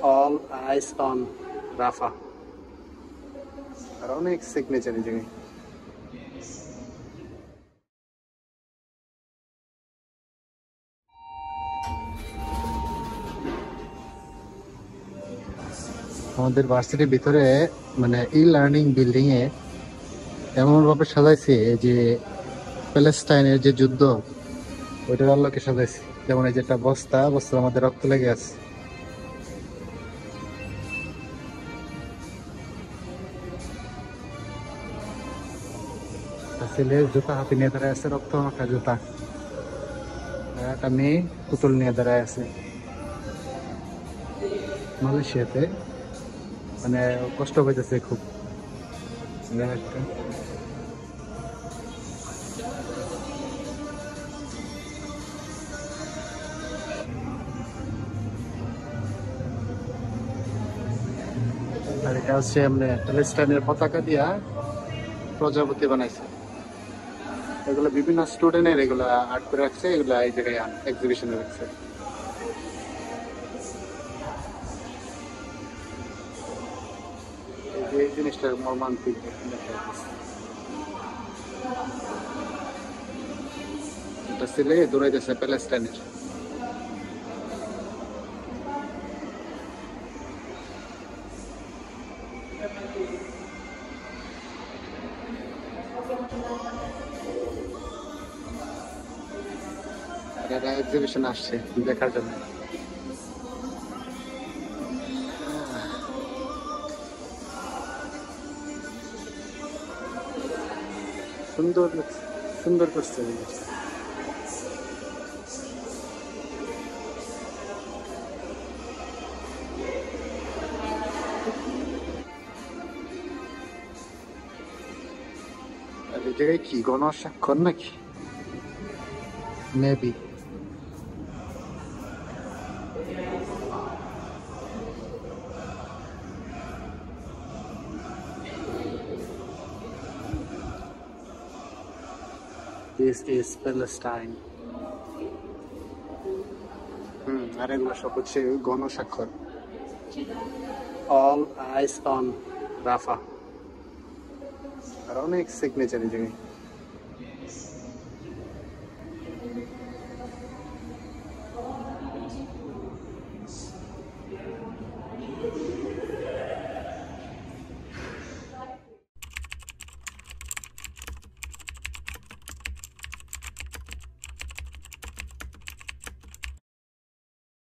All ice on রাফা। আর অনেক signature এই জায়গায়। আমাদের ভার্সিটির ভিতরে মানে ই লার্নিং বিল্ডিং এ এমন ভাবে সাজাইছে যে প্যালেস্টাইনের যে যুদ্ধ ওইটার আল্লাহকে সাজাইছে। যেমন এই যেটা বস্তার মধ্যে রক্ত লেগে আছে। ছেলে জুতা হাতে নিয়ে দাঁড়ায় আছে, রক্ত মাখা জুতা। আর একটা মেয়ে পুতুল নিয়ে দাঁড়ায় আছে। মালয়েশিয়াতে মানে কষ্ট পাইতেছে খুব। আর এটা হচ্ছে এমনি প্যালেস্টাইনের পতাকা দিয়া প্রজাপতি বানাইছে। এগুলো বিভিন্ন স্টুডেন্টের এগুলা আর্ট করে রাখছে, এগুলা এই জায়গায় এক্সিবিশনে রাখছে। এই জিনিসটা মর্মান্তিক একটা ছেলে দৌড়াইতেছে প্যালেস্টাইনের। এরা এক্সিবিশন আসছে দেখার জন্য। সুন্দর সুন্দর করছে জিনিসটা। আর এই জায়গায় কি গণস্বাক্ষর নাকি মেবি। This is Palestine. আর এগুলো সব হচ্ছে গণস্বাক্ষর। অল আইস অন রাফা। আর অনেক সিগনেচার এই জায়গায়।